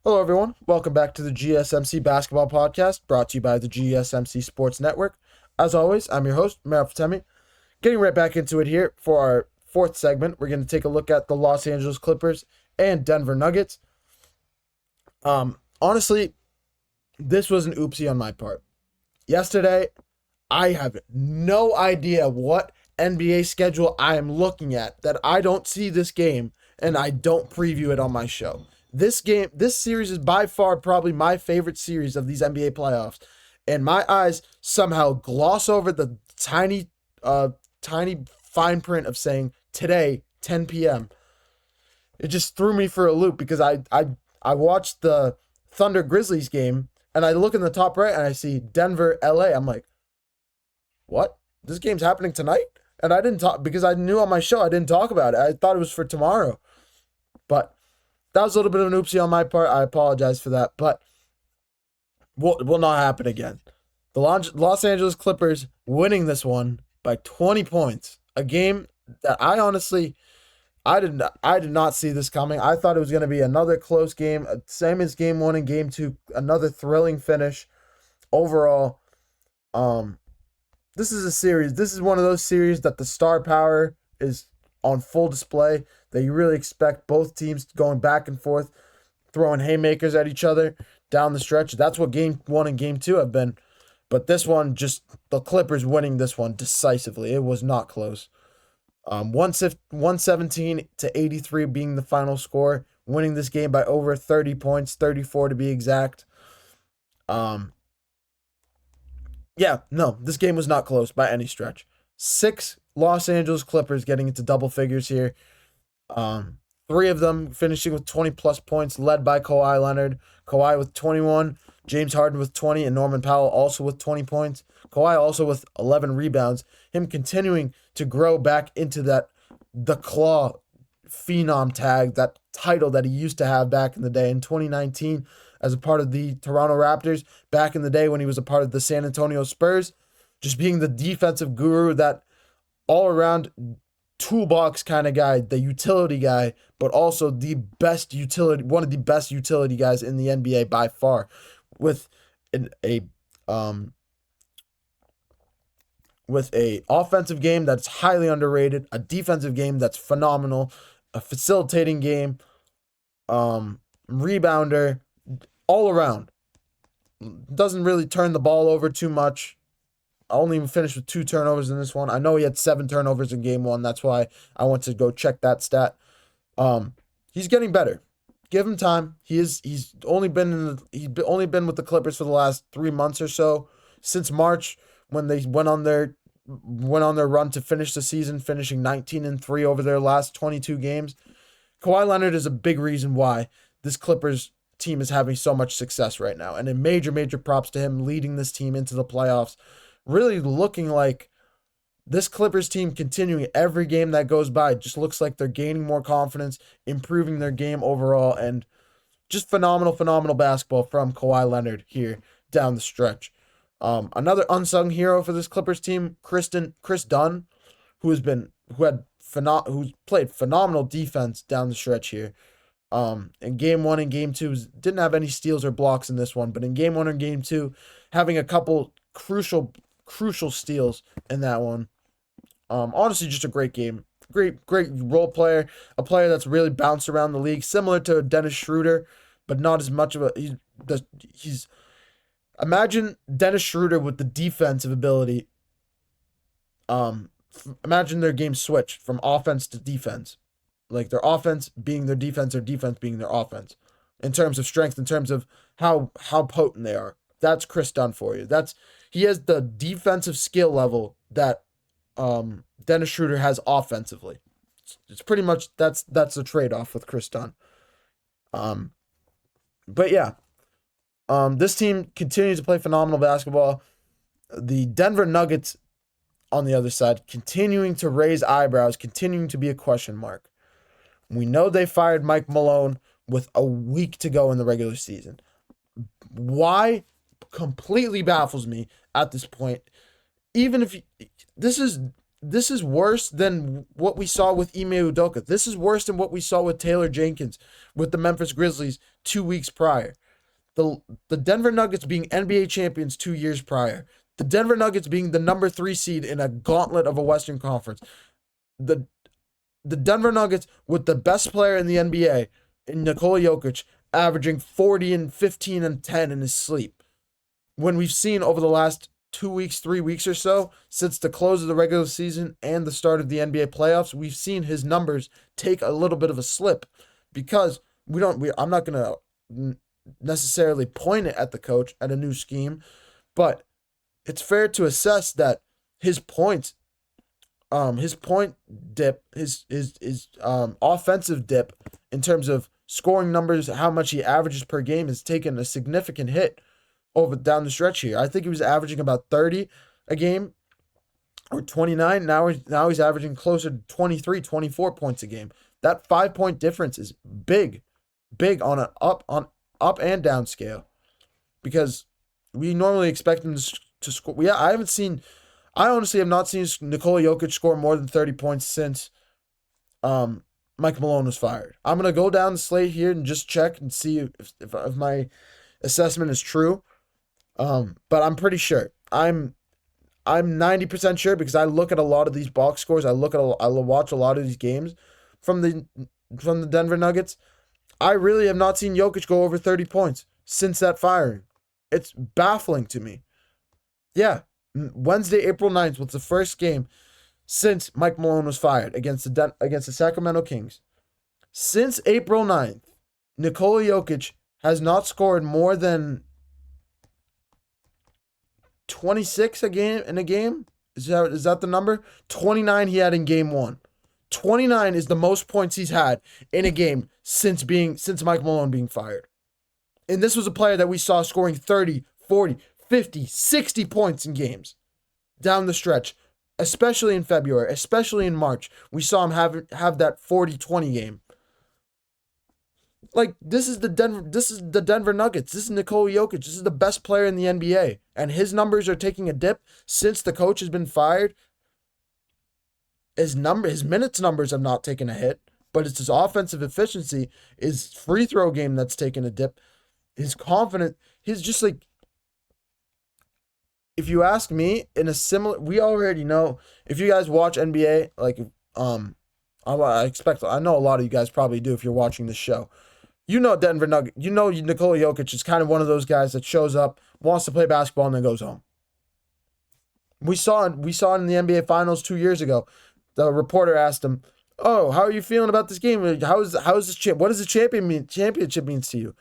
Hello, everyone. Welcome back to the GSMC Basketball Podcast, brought to you by the GSMC Sports Network. As always, I'm your host, Merab Fatemi. Getting right back into it here for our fourth segment. We're going to take a look at the Los Angeles Clippers and Denver Nuggets. Honestly, this was an oopsie on my part. Yesterday, I have no idea what NBA schedule I am looking at that I don't see this game and I don't preview it on my show. This series is by far probably my favorite series of these NBA playoffs, and my eyes somehow gloss over the tiny fine print of saying today, 10 p.m. It just threw me for a loop because I watched the Thunder Grizzlies game and I look in the top right and I see Denver, LA. I'm like, what? This game's happening tonight? And I didn't talk because I knew on my show I didn't talk about it. I thought it was for tomorrow. But that was a little bit of an oopsie on my part. I apologize for that, but will not happen again. The Los Angeles Clippers winning this one by 20 points. A game that I did not see this coming. I thought it was going to be another close game, same as game 1 and game 2, another thrilling finish. Overall, this is a series. This is one of those series that the star power is on full display, that you really expect both teams going back and forth, throwing haymakers at each other down the stretch. That's what game 1 and game 2 have been. But this one, just the Clippers winning this one decisively. It was not close. 117 to 83 being the final score, winning this game by over 30 points, 34 to be exact. This game was not close by any stretch. 6 Los Angeles Clippers getting into double figures here. 3 of them finishing with 20-plus points, led by Kawhi Leonard. Kawhi with 21, James Harden with 20, and Norman Powell also with 20 points. Kawhi also with 11 rebounds. Him continuing to grow back into the claw phenom tag, that title that he used to have back in the day in 2019 as a part of the Toronto Raptors, back in the day when he was a part of the San Antonio Spurs, just being the defensive guru, that all-around toolbox kind of guy, the utility guy, but also one of the best utility guys in the NBA by far, with a offensive game that's highly underrated, a defensive game that's phenomenal, a facilitating game, rebounder, all around. Doesn't really turn the ball over too much. I only even finished with 2 turnovers in this one. I know he had 7 turnovers in game 1. That's why I went to go check that stat. He's getting better. Give him time. He's only been with the Clippers for the last 3 months or so, since March, when they went on their run to finish the season, finishing 19-3 over their last 22 games. Kawhi Leonard is a big reason why this Clippers team is having so much success right now, and a major props to him leading this team into the playoffs. Really looking like this Clippers team, continuing every game that goes by, just looks like they're gaining more confidence, improving their game overall, and just phenomenal basketball from Kawhi Leonard here down the stretch. Another unsung hero for this Clippers team, Chris Dunn, who's played phenomenal defense down the stretch here. In game 1 and game 2, didn't have any steals or blocks in this one, but in game 1 and game 2, having a couple crucial steals in that one. Honestly, just a great game. Great role player. A player that's really bounced around the league, similar to Dennis Schroeder, but not as much of a. Imagine Dennis Schroeder with the defensive ability. Imagine their game switch from offense to defense. Like their offense being their defense, their defense being their offense. In terms of strength, in terms of how potent they are. That's Chris Dunn for you. He has the defensive skill level that Dennis Schroeder has offensively. It's pretty much that's the trade-off with Chris Dunn. But yeah, this team continues to play phenomenal basketball. The Denver Nuggets, on the other side, continuing to raise eyebrows, continuing to be a question mark. We know they fired Mike Malone with a week to go in the regular season. Why? Completely baffles me at this point. Even if this is this is worse than what we saw with Ime Udoka. This is worse than what we saw with Taylor Jenkins with the Memphis Grizzlies 2 weeks prior. The Denver Nuggets being NBA champions 2 years prior. The Denver Nuggets being the number 3 seed in a gauntlet of a Western Conference. The Denver Nuggets with the best player in the NBA, in Nikola Jokić, averaging 40 and 15 and 10 in his sleep. When we've seen over the last 2 weeks, 3 weeks or so, since the close of the regular season and the start of the NBA playoffs, we've seen his numbers take a little bit of a slip because I'm not going to necessarily point it at the coach, at a new scheme, but it's fair to assess that his point dip, his offensive dip in terms of scoring numbers, how much he averages per game, has taken a significant hit down the stretch here. I think he was averaging about 30 a game or 29. Now he's averaging closer to 23, 24 points a game. That 5-point difference is big on an up and down scale, because we normally expect him to score. Yeah, I honestly have not seen Nikola Jokić score more than 30 points since Mike Malone was fired. I'm going to go down the slate here and just check and see if my assessment is true. But I'm pretty sure. I'm 90% sure, because I look at a lot of these box scores. I watch a lot of these games from the Denver Nuggets. I really have not seen Jokić go over 30 points since that firing. It's baffling to me. Yeah, Wednesday, April 9th was the first game since Mike Malone was fired against the Sacramento Kings. Since April 9th, Nikola Jokić has not scored more than 26 in a game. Is that the number? 29 he had in game 1. 29 is the most points he's had in a game since Mike Malone being fired. And this was a player that we saw scoring 30, 40, 50, 60 points in games down the stretch, especially in February, especially in March. We saw him have that 40-20 game. Like, this is the Denver Nuggets. This is Nikola Jokić. This is the best player in the NBA. And his numbers are taking a dip since the coach has been fired. His minutes numbers have not taken a hit, but it's his offensive efficiency, his free throw game that's taken a dip. His confidence, he's just like, if you ask me, we already know, if you guys watch NBA, like, I know a lot of you guys probably do if you're watching this show. You know Denver Nuggets, you know Nikola Jokić is kind of one of those guys that shows up, wants to play basketball, and then goes home. We saw it in the NBA Finals 2 years ago. The reporter asked him, "Oh, how are you feeling about this game? What does the championship means to you?"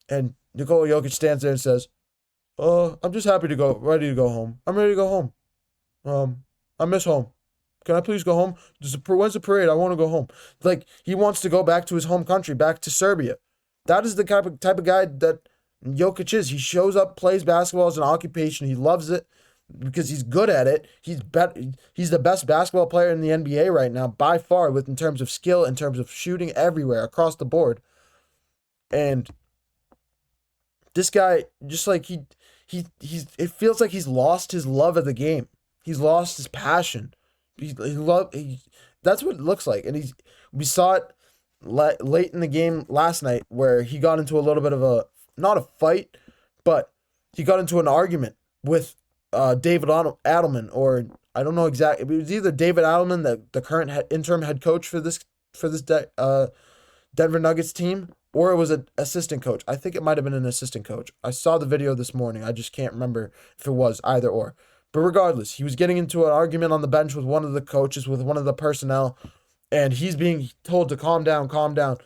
And Nikola Jokić stands there and says, I'm just ready to go home. I'm ready to go home. I miss home. Can I please go home? When's the parade? I want to go home." Like, he wants to go back to his home country, back to Serbia. That is the type of guy that Jokić is. He shows up, plays basketball as an occupation. He loves it because he's good at it. He's the best basketball player in the NBA right now, by far, in terms of skill, in terms of shooting everywhere, across the board. And this guy, just like it feels like he's lost his love of the game. He's lost his passion. That's what it looks like. And we saw it late in the game last night, where he got into a little bit of not a fight, but he got into an argument with David Adelman, or I don't know exactly. It was either David Adelman, the current interim head coach for this Denver Nuggets team, or it was an assistant coach. I think it might have been an assistant coach. I saw the video this morning. I just can't remember if it was either or. But regardless, he was getting into an argument on the bench with one of the coaches, with one of the personnel, and he's being told to calm down, calm down.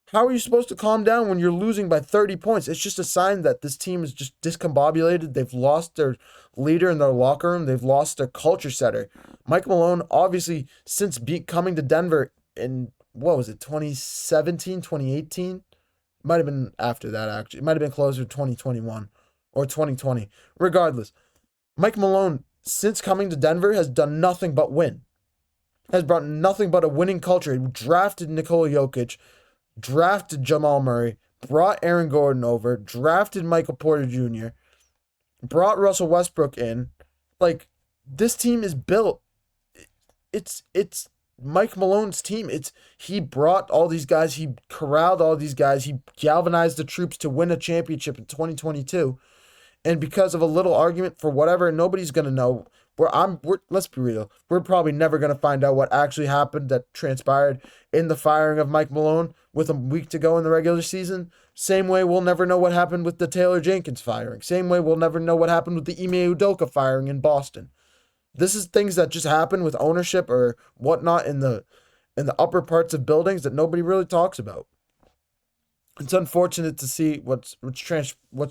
How are you supposed to calm down when you're losing by 30 points? It's just a sign that this team is just discombobulated. They've lost their leader in their locker room. They've lost their culture setter. Mike Malone, obviously, since coming to Denver in, 2017, 2018? It might have been after that, actually. It might have been closer to 2021 or 2020. Regardless, Mike Malone, since coming to Denver, has done nothing but win. Has brought nothing but a winning culture. He drafted Nikola Jokić, drafted Jamal Murray, brought Aaron Gordon over, drafted Michael Porter Jr., brought Russell Westbrook in. Like, this team is built. it's Mike Malone's team. He brought all these guys, he corralled all these guys, he galvanized the troops to win a championship in 2022. And because of a little argument for whatever, nobody's gonna know. Let's be real. We're probably never gonna find out what actually happened that transpired in the firing of Mike Malone with a week to go in the regular season. Same way we'll never know what happened with the Taylor Jenkins firing. Same way we'll never know what happened with the Ime Udoka firing in Boston. This is things that just happen with ownership or whatnot in the upper parts of buildings that nobody really talks about. It's unfortunate to see what's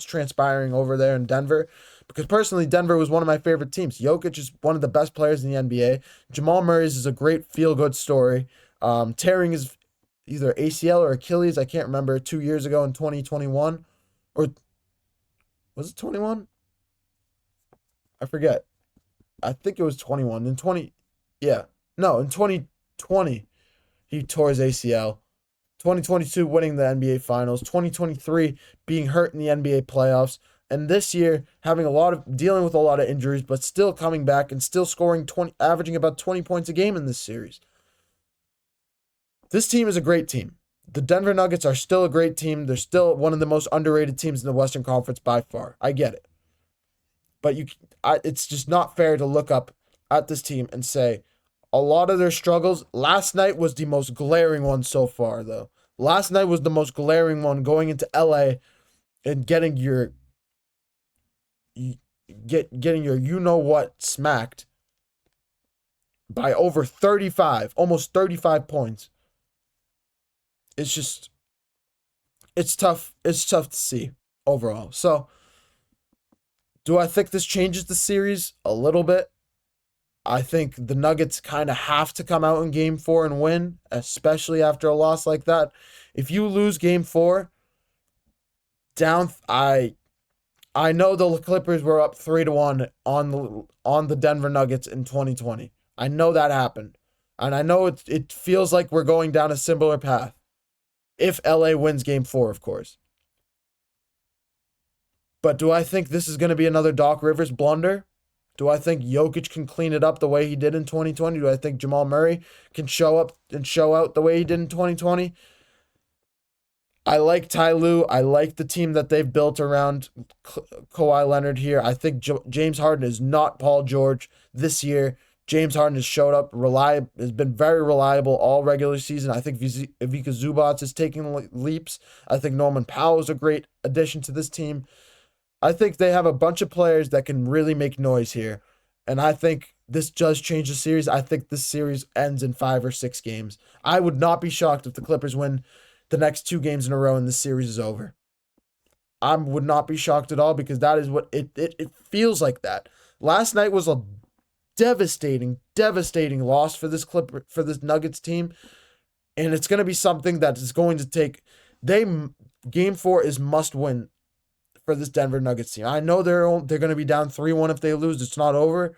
transpiring over there in Denver, because personally, Denver was one of my favorite teams. Jokić is one of the best players in the NBA. Jamal Murray's is a great feel-good story. Tearing his either ACL or Achilles, I can't remember, 2 years ago in 2021. Or was it 21? I forget. I think it was 21. In 2020, he tore his ACL. 2022 winning the NBA Finals, 2023 being hurt in the NBA playoffs, and this year dealing with a lot of injuries, but still coming back and still averaging about 20 points a game in this series. This team is a great team. The Denver Nuggets are still a great team. They're still one of the most underrated teams in the Western Conference by far. I get it. But it's just not fair to look up at this team and say, a lot of their struggles. Last night was the most glaring one so far, though. Last night was the most glaring one, going into LA and getting your you-know-what smacked by over 35, almost 35 points. It's tough. It's tough to see overall. So, do I think this changes the series a little bit? I think the Nuggets kind of have to come out in Game 4 and win, especially after a loss like that. If you lose Game 4, I know the Clippers were up 3-1 on the Denver Nuggets in 2020. I know that happened. And I know it feels like we're going down a similar path. If LA wins Game 4, of course. But do I think this is going to be another Doc Rivers blunder? Do I think Jokić can clean it up the way he did in 2020? Do I think Jamal Murray can show up and show out the way he did in 2020? I like Ty Lue. I like the team that they've built around Kawhi Leonard here. I think James Harden is not Paul George this year. James Harden has showed up, has been very reliable all regular season. I think Ivica Zubac is taking leaps. I think Norman Powell is a great addition to this team. I think they have a bunch of players that can really make noise here. And I think this does change the series. I think this series ends in 5 or 6 games. I would not be shocked if the Clippers win the next 2 games in a row and the series is over. I would not be shocked at all, because that is what it feels like that. Last night was a devastating loss for this Nuggets team. And it's going to be something that is going to take... Game 4 is must win for this Denver Nuggets team. I know they're going to be down 3-1 if they lose. It's not over.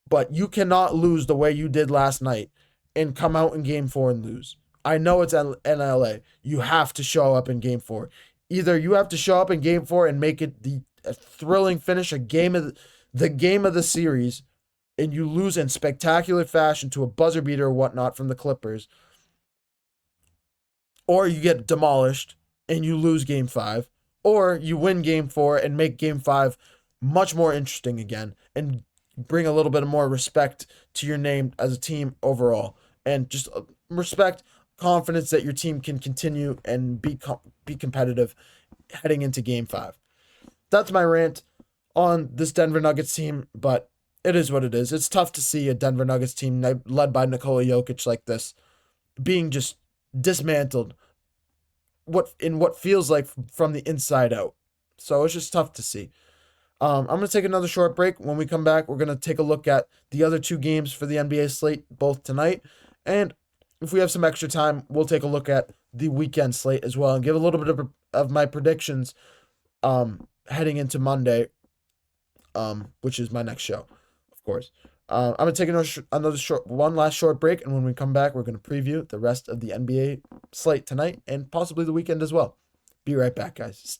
But you cannot lose the way you did last night and come out in Game 4 and lose. I know it's in LA. You have to show up in Game 4. Either you have to show up in Game 4 and make it a thrilling finish, the game of the series, and you lose in spectacular fashion to a buzzer beater or whatnot from the Clippers, or you get demolished and you lose Game 5, or you win Game 4 and make Game 5 much more interesting again and bring a little bit more respect to your name as a team overall, and just respect, confidence that your team can continue and be competitive heading into Game 5. That's my rant on this Denver Nuggets team, but it is what it is. It's tough to see a Denver Nuggets team led by Nikola Jokić like this being just dismantled what feels like from the inside out. So it's just tough to see. I'm going to take another short break. When we come back, we're going to take a look at the other 2 games for the NBA slate, both tonight. And if we have some extra time, we'll take a look at the weekend slate as well and give a little bit of my predictions heading into Monday, which is my next show, of course. I'm going to take one last short break, and when we come back, we're going to preview the rest of the NBA slate tonight and possibly the weekend as well. Be right back, guys.